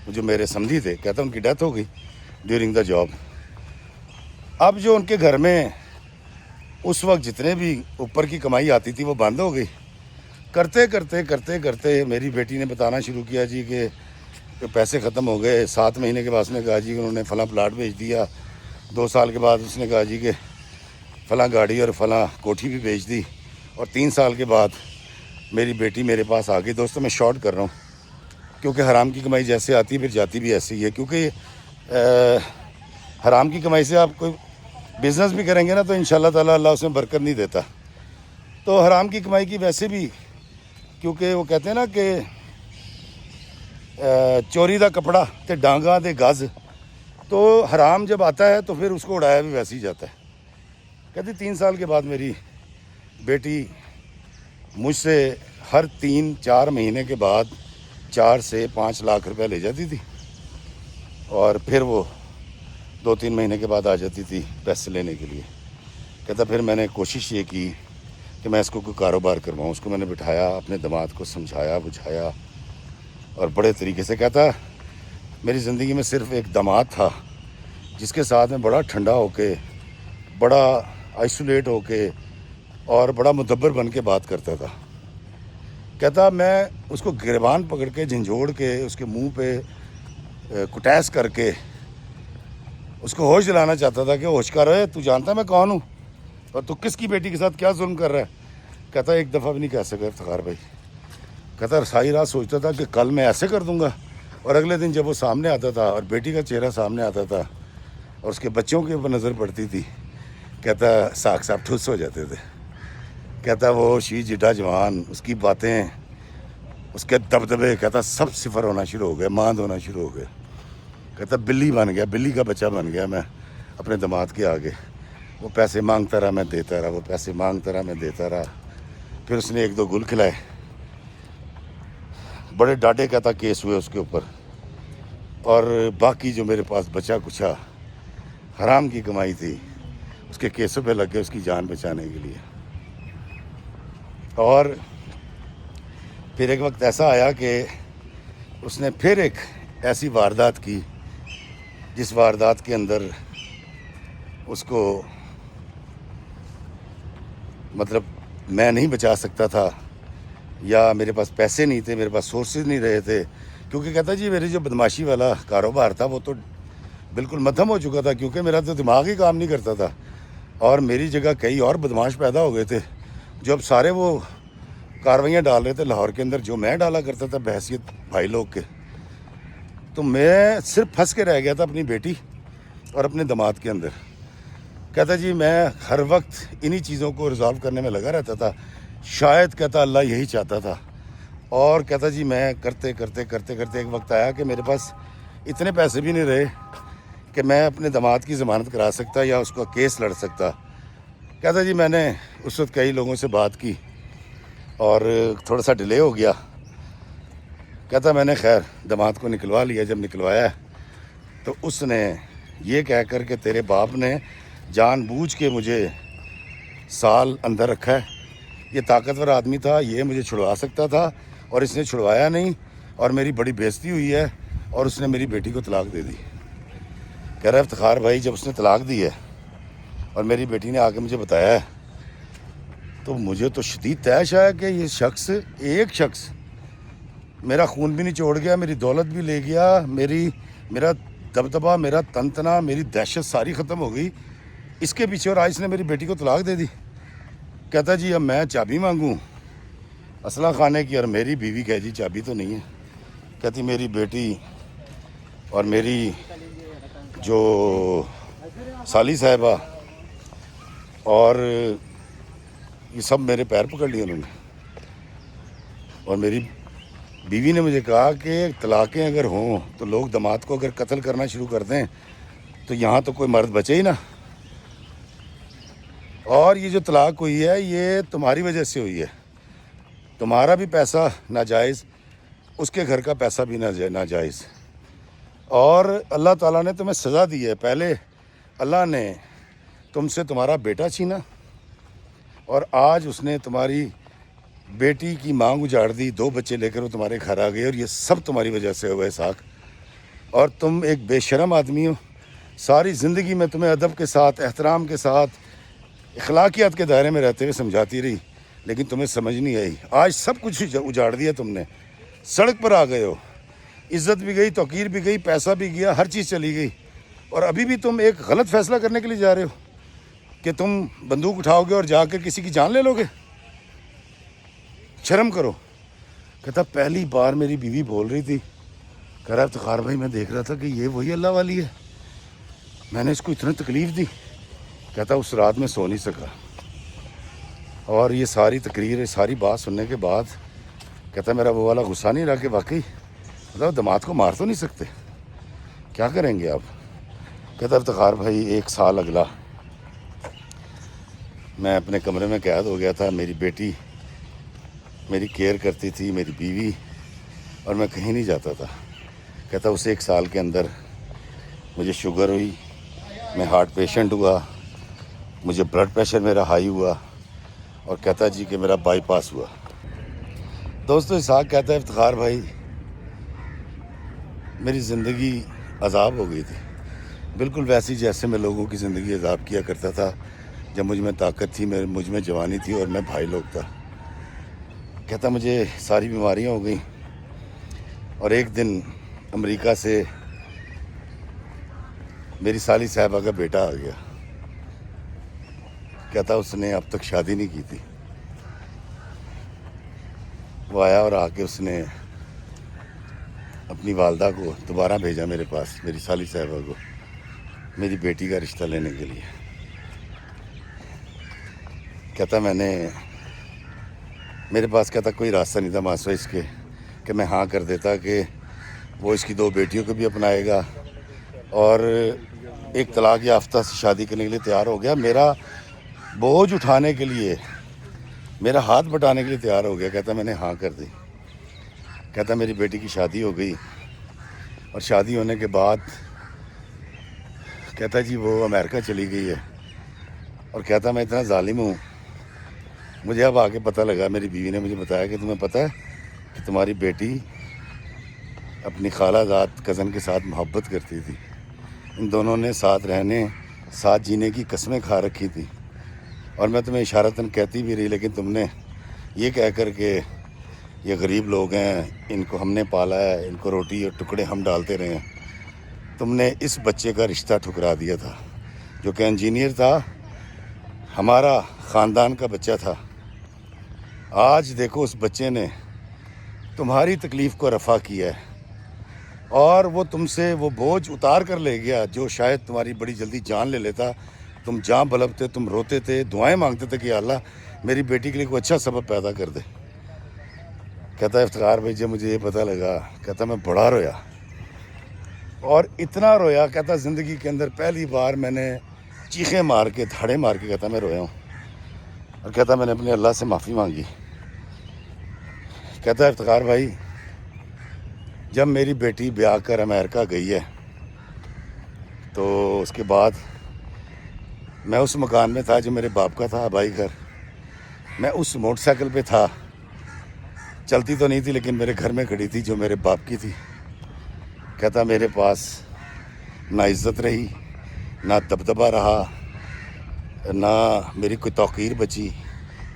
جو میرے سمدھی تھے، کہتا ان کی ڈیتھ ہو گئی ڈیورنگ دا جاب۔ اب جو ان کے گھر میں اس وقت جتنے بھی اوپر کی کمائی آتی تھی وہ بند ہو گئی۔ کرتے میری بیٹی نے بتانا شروع کیا جی کہ پیسے ختم ہو گئے۔ 7 مہینے کے بعد اس نے کہا جی کہ انہوں نے فلاں پلاٹ بیچ دیا۔ 2 سال کے بعد اس نے کہا جی کہ فلاں گاڑی اور فلاں کوٹھی بھی بیچ دی۔ اور 3 سال کے بعد میری بیٹی میرے پاس آ گئی۔ دوستوں میں شارٹ کر رہا ہوں کیونکہ حرام کی کمائی جیسے آتی ہے پھر جاتی بھی ایسی ہی ہے، کیونکہ حرام کی کمائی سے آپ کوئی بزنس بھی کریں گے نا تو انشاءاللہ تعالیٰ اللہ اس میں برکت نہیں دیتا۔ تو حرام کی کمائی کی ویسے بھی، کیونکہ وہ کہتے ہیں نا کہ چوری دا کپڑا تے ڈانگاں دے گز، تو حرام جب آتا ہے تو پھر اس کو اڑایا بھی ویسے ہی جاتا ہے۔ کہتے 3 سال کے بعد میری بیٹی مجھ سے ہر 3-4 مہینے کے بعد 4 سے 5 لاکھ روپے لے جاتی تھی اور پھر وہ 2-3 مہینے کے بعد آ جاتی تھی پیسے لینے کے لیے۔ کہتا پھر میں نے کوشش یہ کی کہ میں اس کو کوئی کاروبار کرواؤں۔ اس کو میں نے بٹھایا، اپنے داماد کو سمجھایا بجھایا اور بڑے طریقے سے۔ کہتا میری زندگی میں صرف ایک داماد تھا جس کے ساتھ میں بڑا ٹھنڈا ہو کے، بڑا آئسولیٹ ہو کے اور بڑا مدبر بن کے بات کرتا تھا۔ کہتا میں اس کو گریبان پکڑ کے جھنجھوڑ کے اس کے منہ پہ کٹیس کر کے اس کو ہوش دلانا چاہتا تھا کہ ہوش کر رہے تو جانتا ہے میں کون ہوں اور تو کس کی بیٹی کے ساتھ کیا ظلم کر رہا ہے. کہتا ایک دفعہ بھی نہیں کہہ سکا افتخار بھائی. کہتا ساری رات سوچتا تھا کہ کل میں ایسے کر دوں گا, اور اگلے دن جب وہ سامنے آتا تھا اور بیٹی کا چہرہ سامنے آتا تھا اور اس کے بچوں کے اوپر نظر پڑتی تھی, کہتا ساکھ صاحب ٹھس ہو جاتے تھے. کہتا وہ شی جڈا جوان, اس کی باتیں, اس کے دبدبے, کہتا سب صفر ہونا شروع ہو گئے, ماند ہونا شروع ہو گئے. کہتا بلی بن گیا, بلی کا بچہ بن گیا میں اپنے داماد کے آگے. وہ پیسے مانگتا رہا, میں دیتا رہا, وہ پیسے مانگتا رہا, میں دیتا رہا. پھر اس نے ایک دو گل کھلائے, بڑے ڈاڈے کہتا کیس ہوئے اس کے اوپر, اور باقی جو میرے پاس بچا کچھا حرام کی کمائی تھی اس کے کیسوں پہ لگ گئے اس کی جان بچانے کے لیے. اور پھر ایک وقت ایسا آیا کہ اس نے پھر ایک ایسی واردات کی جس واردات کے اندر اس کو مطلب میں نہیں بچا سکتا تھا, یا میرے پاس پیسے نہیں تھے, میرے پاس سورسز نہیں رہے تھے. کیونکہ کہتا جی میری جو بدماشی والا کاروبار تھا وہ تو بالکل مدھم ہو چکا تھا, کیونکہ میرا تو دماغ ہی کام نہیں کرتا تھا, اور میری جگہ کئی اور بدماش پیدا ہو گئے تھے جو اب سارے وہ کاروائیاں ڈال رہے تھے لاہور کے اندر جو میں ڈالا کرتا تھا بحیثیت بھائی لوگ کے. تو میں صرف پھنس کے رہ گیا تھا اپنی بیٹی اور اپنے داماد کے اندر. کہتا جی میں ہر وقت انہی چیزوں کو ریزالو کرنے میں لگا رہتا تھا, شاید کہتا اللہ یہی چاہتا تھا. اور کہتا جی میں کرتے کرتے کرتے کرتے ایک وقت آیا کہ میرے پاس اتنے پیسے بھی نہیں رہے کہ میں اپنے داماد کی ضمانت کرا سکتا یا اس کا کیس لڑ سکتا. کہتا جی میں نے اس وقت کئی لوگوں سے بات کی اور تھوڑا سا ڈیلے ہو گیا. کہتا میں نے خیر داماد کو نکلوا لیا. جب نکلوایا تو اس نے یہ کہہ کر کہ تیرے باپ نے جان بوجھ کے مجھے سال اندر رکھا ہے, یہ طاقتور آدمی تھا, یہ مجھے چھڑوا سکتا تھا اور اس نے چھڑوایا نہیں, اور میری بڑی بےزتی ہوئی ہے, اور اس نے میری بیٹی کو طلاق دے دی. کہہ رہا افتخار بھائی جب اس نے طلاق دی ہے اور میری بیٹی نے آ کے مجھے بتایا ہے تو مجھے تو شدید تیش آیا کہ یہ شخص, ایک شخص میرا خون بھی نہیں چھوڑ گیا, میری دولت بھی لے گیا, میرا دبدبا, میرا تنتنا, میری دہشت ساری ختم ہو گئی اس کے پیچھے, اور آج اس نے میری بیٹی کو طلاق دے دی. کہتا جی اب میں چابی مانگوں اسلحہ خانے کی, اور میری بیوی کہہ جی چابی تو نہیں ہے. کہتی میری بیٹی اور میری جو سالی صاحبہ اور یہ سب میرے پیر پکڑ لیے انہوں نے, اور میری بیوی نے مجھے کہا کہ طلاقیں اگر ہوں تو لوگ داماد کو اگر قتل کرنا شروع کر دیں تو یہاں تو کوئی مرد بچے ہی نا, اور یہ جو طلاق ہوئی ہے یہ تمہاری وجہ سے ہوئی ہے, تمہارا بھی پیسہ ناجائز, اس کے گھر کا پیسہ بھی ناجائز, اور اللہ تعالیٰ نے تمہیں سزا دی ہے. پہلے اللہ نے تم سے تمہارا بیٹا چھینا, اور آج اس نے تمہاری بیٹی کی مانگ اجاڑ دی, 2 بچے لے کر وہ تمہارے گھر آ گئے, اور یہ سب تمہاری وجہ سے ہوا ہے ساکھ. اور تم ایک بے شرم آدمی ہو, ساری زندگی میں تمہیں ادب کے ساتھ, احترام کے ساتھ, اخلاقیات کے دائرے میں رہتے ہوئے سمجھاتی رہی, لیکن تمہیں سمجھ نہیں آئی. آج سب کچھ اجاڑ دیا تم نے, سڑک پر آ گئے ہو, عزت بھی گئی, توقیر بھی گئی, پیسہ بھی گیا, ہر چیز چلی گئی, اور ابھی بھی تم ایک غلط فیصلہ کرنے کے لیے جا رہے ہو کہ تم بندوق اٹھاؤ گے اور جا کے کسی کی جان لے لو گے. شرم کرو. کہتا پہلی بار میری بیوی بول رہی تھی, کہہ رہا افتخار بھائی میں دیکھ رہا تھا کہ یہ وہی اللہ والی ہے, میں نے اس کو اتنی تکلیف دی. کہتا اس رات میں سو نہیں سکا, اور یہ ساری تقریر, ساری بات سننے کے بعد کہتا میرا وہ والا غصہ نہیں رہا کہ واقعی مطلب داماد کو مار تو نہیں سکتے, کیا کریں گے آپ. کہتا افتخار بھائی 1 سال اگلا میں اپنے کمرے میں قید ہو گیا تھا, میری بیٹی میری کیئر کرتی تھی, میری بیوی, اور میں کہیں نہیں جاتا تھا. کہتا اس 1 سال کے اندر مجھے شوگر ہوئی, میں ہارٹ پیشنٹ ہوا, مجھے بلڈ پریشر میرا ہائی ہوا, اور کہتا جی کہ میرا بائی پاس ہوا. دوستو اسحاق کہتا ہے افتخار بھائی میری زندگی عذاب ہو گئی تھی, بالکل ویسی جیسے میں لوگوں کی زندگی عذاب کیا کرتا تھا جب مجھ میں طاقت تھی, مجھ میں جوانی تھی اور میں بھائی لوگ تھا. کہتا مجھے ساری بیماریاں ہو گئیں، اور ایک دن امریکہ سے میری سالی صاحبہ کا بیٹا آ گیا. کہتا اس نے اب تک شادی نہیں کی تھی. وہ آیا اور آ کے اس نے اپنی والدہ کو دوبارہ بھیجا میرے پاس، میری سالی صاحبہ کو، میری بیٹی کا رشتہ لینے کے لیے. کہتا میرے پاس کہتا کوئی راستہ نہیں تھا ماسوا اس کے کہ میں ہاں کر دیتا کہ وہ اس کی 2 بیٹیوں کو بھی اپنائے گا اور ایک طلاق یافتہ سے شادی کرنے کے لیے تیار ہو گیا. میرا بوجھ اٹھانے کے لیے، میرا ہاتھ بٹانے کے لیے تیار ہو گیا. کہتا میں نے ہاں کر دی. کہتا میری بیٹی کی شادی ہو گئی، اور شادی ہونے کے بعد کہتا جی وہ امریکہ چلی گئی ہے. اور کہتا میں اتنا ظالم ہوں، مجھے اب آگے پتہ لگا، میری بیوی نے مجھے بتایا کہ تمہیں پتہ ہے کہ تمہاری بیٹی اپنی خالہ زاد کزن کے ساتھ محبت کرتی تھی. ان دونوں نے ساتھ رہنے، ساتھ جینے کی قسمیں کھا رکھی تھی، اور میں تمہیں اشارتاً کہتی بھی رہی، لیکن تم نے یہ کہہ کر کہ یہ غریب لوگ ہیں، ان کو ہم نے پالا ہے، ان کو روٹی اور ٹکڑے ہم ڈالتے رہے ہیں، تم نے اس بچے کا رشتہ ٹھکرا دیا تھا جو کہ انجینئر تھا، ہمارا خاندان کا بچہ تھا. آج دیکھو اس بچے نے تمہاری تکلیف کو رفع کیا ہے، اور وہ تم سے وہ بوجھ اتار کر لے گیا جو شاید تمہاری بڑی جلدی جان لے لیتا. تم جان بلبتے، تم روتے تھے، دعائیں مانگتے تھے کہ یا اللہ میری بیٹی کے لیے کوئی اچھا سبب پیدا کر دے. کہتا ہے افتخار بھائی جب مجھے یہ پتہ لگا، کہتا میں بڑا رویا، اور اتنا رویا، کہتا زندگی کے اندر پہلی بار میں نے چیخیں مار کے، دھاڑے مار کے کہتا میں رویا ہوں. اور کہتا میں نے اپنے اللہ سے معافی مانگی. کہتا ہے افتخار بھائی جب میری بیٹی بیاہ کر امریکہ گئی ہے تو اس کے بعد میں اس مکان میں تھا جو میرے باپ کا تھا، آبائی گھر. میں اس موٹر سائیکل پہ تھا، چلتی تو نہیں تھی لیکن میرے گھر میں کھڑی تھی جو میرے باپ کی تھی. کہتا میرے پاس نہ عزت رہی، نہ دبدبہ رہا، نہ میری کوئی توقیر بچی،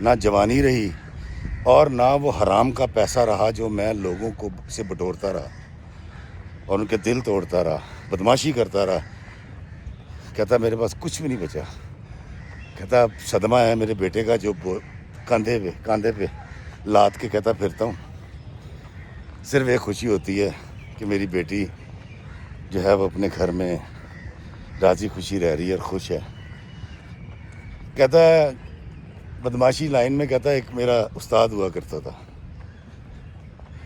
نہ جوانی رہی، اور نہ وہ حرام کا پیسہ رہا جو میں لوگوں کو سے بٹورتا رہا اور ان کے دل توڑتا رہا، بدماشی کرتا رہا. کہتا میرے پاس کچھ بھی نہیں بچا. کہتا اب صدمہ ہے میرے بیٹے کا جو کاندھے پہ لاد کے کہتا پھرتا ہوں. صرف ایک خوشی ہوتی ہے کہ میری بیٹی جو ہے وہ اپنے گھر میں راضی خوشی رہ رہی ہے اور خوش ہے. کہتا ہے بدماشی لائن میں، کہتا ہے ایک میرا استاد ہوا کرتا تھا،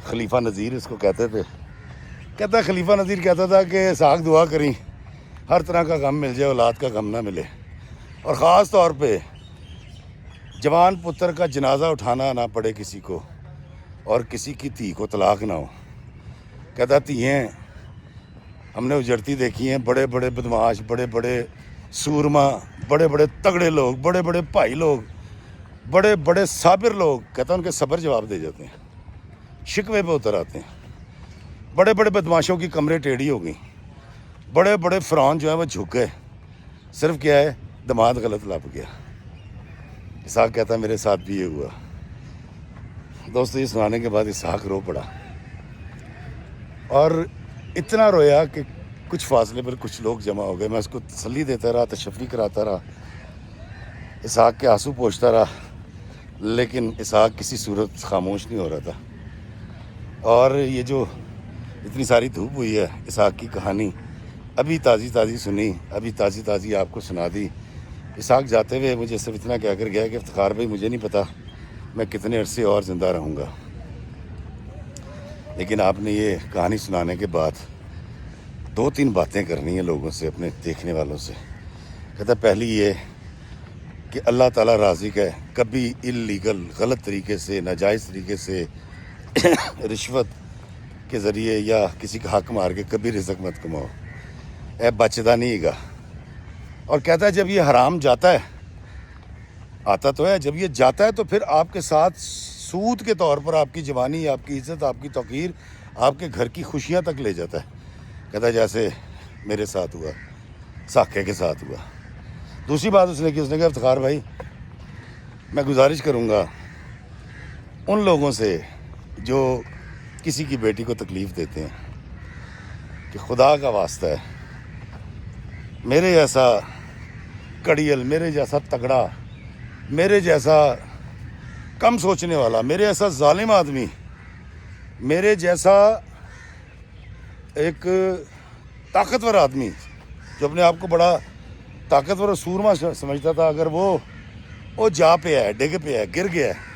خلیفہ نذیر اس کو کہتے تھے. کہتا ہے خلیفہ نذیر کہتا تھا کہ اسحاق دعا کریں ہر طرح کا غم مل جائے، اولاد کا غم نہ ملے، اور خاص طور پہ جوان پتر کا جنازہ اٹھانا نہ پڑے کسی کو، اور کسی کی دھی کو طلاق نہ ہو. کہتا دھییں ہم نے اجڑتی دیکھی ہیں، بڑے بڑے بدماش، بڑے بڑے سورما، بڑے بڑے تگڑے لوگ، بڑے بڑے بھائی لوگ، بڑے بڑے صابر لوگ، کہتا ان کے صبر جواب دے جاتے ہیں، شکوے پہ اتر آتے ہیں. بڑے بڑے بدماشوں کی کمریں ٹیڑھی ہو گئیں، بڑے بڑے فرعون جو ہیں وہ جھک گئے، صرف کیا ہے دماد غلط لپ گیا. اسحاق کہتا میرے ساتھ بھی یہ ہوا. دوستو یہ سنانے کے بعد اسحاق رو پڑا، اور اتنا رویا کہ کچھ فاصلے پر کچھ لوگ جمع ہو گئے. میں اس کو تسلی دیتا رہا، تشفی کراتا رہا، اسحاق کے آنسو پوچھتا رہا، لیکن اسحاق کسی صورت خاموش نہیں ہو رہا تھا. اور یہ جو اتنی ساری دھوپ ہوئی ہے، اسحاق کی کہانی ابھی تازی سنی، ابھی تازی آپ کو سنا دی. اسحاق جاتے ہوئے مجھے صرف اتنا کہہ کر گیا کہ افتخار بھائی مجھے نہیں پتا میں کتنے عرصے اور زندہ رہوں گا، لیکن آپ نے یہ کہانی سنانے کے بعد 2-3 باتیں کرنی ہیں لوگوں سے، اپنے دیکھنے والوں سے. کہتا پہلی یہ کہ اللہ تعالیٰ رازق ہے، کبھی اللیگل غلط طریقے سے، ناجائز طریقے سے، رشوت کے ذریعے یا کسی کا حق مار کے کبھی رزق مت کماؤ، اے بچدا نہیں گا. اور کہتا ہے جب یہ حرام جاتا ہے، آتا تو ہے، جب یہ جاتا ہے تو پھر آپ کے ساتھ سود کے طور پر آپ کی جوانی، آپ کی عزت، آپ کی توقیر، آپ کے گھر کی خوشیاں تک لے جاتا ہے. کہتا ہے جیسے میرے ساتھ ہوا، ساکھے کے ساتھ ہوا. دوسری بات اس نے کی، اس نے کہا افتخار بھائی میں گزارش کروں گا ان لوگوں سے جو کسی کی بیٹی کو تکلیف دیتے ہیں کہ خدا کا واسطہ ہے میرے جیسا کڑیل، میرے جیسا تگڑا، میرے جیسا کم سوچنے والا، میرے جیسا ظالم آدمی، میرے جیسا ایک طاقتور آدمی جو اپنے آپ کو بڑا طاقتور اور سورما سمجھتا تھا، اگر وہ جا پہ ہے، ڈگ پہ ہے، گر گیا ہے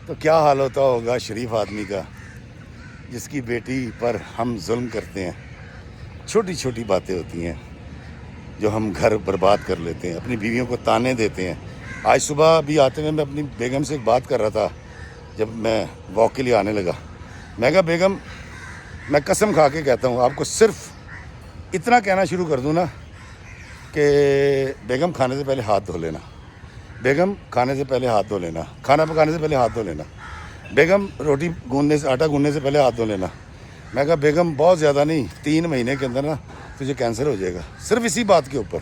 تو کیا حال ہوتا ہوگا شریف آدمی کا جس کی بیٹی پر ہم ظلم کرتے ہیں۔ چھوٹی چھوٹی باتیں ہوتی ہیں جو ہم گھر برباد کر لیتے ہیں، اپنی بیویوں کو تانے دیتے ہیں۔ آج صبح بھی آتے ہوئے میں اپنی بیگم سے ایک بات کر رہا تھا، جب میں واک کے لیے آنے لگا، میں کہا بیگم میں قسم کھا کے کہتا ہوں، آپ کو صرف اتنا کہنا شروع کر دوں نا کہ بیگم کھانے سے پہلے ہاتھ دھو لینا، بیگم کھانے سے پہلے ہاتھ دھو لینا، کھانا پکانے سے پہلے ہاتھ دھو لینا، بیگم روٹی گوندنے سے، آٹا گوندنے سے پہلے ہاتھ دھو لینا۔ میں کہا بیگم بہت زیادہ نہیں، 3 مہینے کے اندر نا تجھے کینسر ہو جائے گا، صرف اسی بات کے اوپر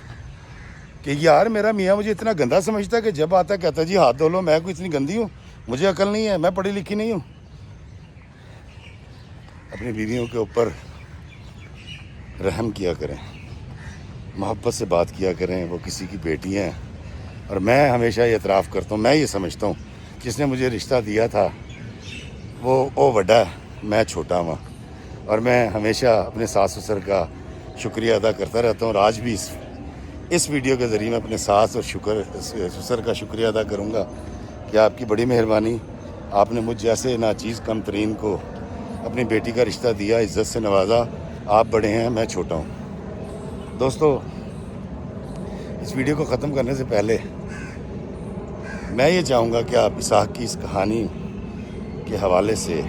کہ یار میرا میاں مجھے اتنا گندا سمجھتا ہے کہ جب آتا ہے کہتا ہے جی ہاتھ دھو لو، میں کوئی اتنی گندی ہوں؟ مجھے عقل نہیں ہے، میں پڑھی لکھی نہیں ہوں۔ اپنی بیویوں کے اوپر رحم کیا کریں، محبت سے بات کیا کریں، وہ کسی کی بیٹی ہیں۔ اور میں ہمیشہ یہ اعتراف کرتا ہوں، میں یہ سمجھتا ہوں جس نے مجھے رشتہ دیا تھا وہ بڑا ہے، میں چھوٹا ہوں، اور میں ہمیشہ اپنے ساس سسر کا شکریہ ادا کرتا رہتا ہوں، اور آج بھی اس ویڈیو کے ذریعے میں اپنے ساس اور سسر کا شکریہ ادا کروں گا کہ آپ کی بڑی مہربانی، آپ نے مجھ جیسے ناچیز کم ترین کو اپنی بیٹی کا رشتہ دیا، عزت سے نوازا۔ آپ بڑے ہیں، میں چھوٹا ہوں۔ دوستو، اس ویڈیو کو ختم کرنے سے پہلے میں یہ چاہوں گا کہ آپ اسحاق کی اس کہانی کے حوالے سے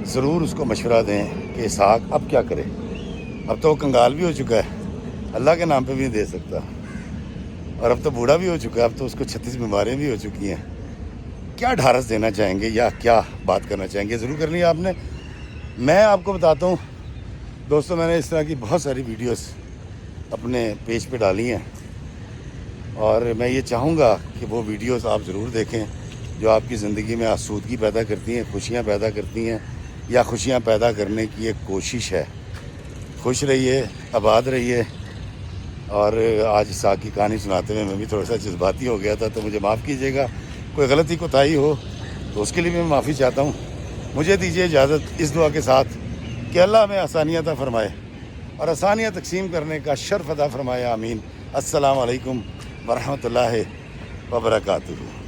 ضرور اس کو مشورہ دیں کہ اسحاق اب کیا کرے۔ اب تو وہ کنگال بھی ہو چکا ہے، اللہ کے نام پہ بھی نہیں دے سکتا، اور اب تو بوڑھا بھی ہو چکا ہے، اب تو اس کو 36 بیماریاں بھی ہو چکی ہیں۔ کیا ڈھارس دینا چاہیں گے یا کیا بات کرنا چاہیں گے، ضرور کرنی ہے آپ نے۔ میں آپ کو بتاتا ہوں دوستوں، میں نے اس طرح کی بہت ساری ویڈیوز اپنے پیج پہ ڈالی ہیں، اور میں یہ چاہوں گا کہ وہ ویڈیوز آپ ضرور دیکھیں جو آپ کی زندگی میں آسودگی پیدا کرتی ہیں، خوشیاں پیدا کرتی ہیں، یا خوشیاں پیدا کرنے کی ایک کوشش ہے۔ خوش رہیے، آباد رہیے۔ اور آج اسحاق کی کہانی سناتے ہوئے میں بھی تھوڑا سا جذباتی ہو گیا تھا، تو مجھے معاف کیجیے گا، کوئی غلطی کوتاہی ہو تو اس کے لیے بھی میں معافی چاہتا ہوں۔ مجھے دیجیے اجازت اس دعا کے ساتھ کہ اللہ ہمیں آسانیاں عطا فرمائے اور آسانیاں تقسیم کرنے کا شرف عطا فرمائے، آمین۔ السلام علیکم ورحمۃ اللہ وبرکاتہ۔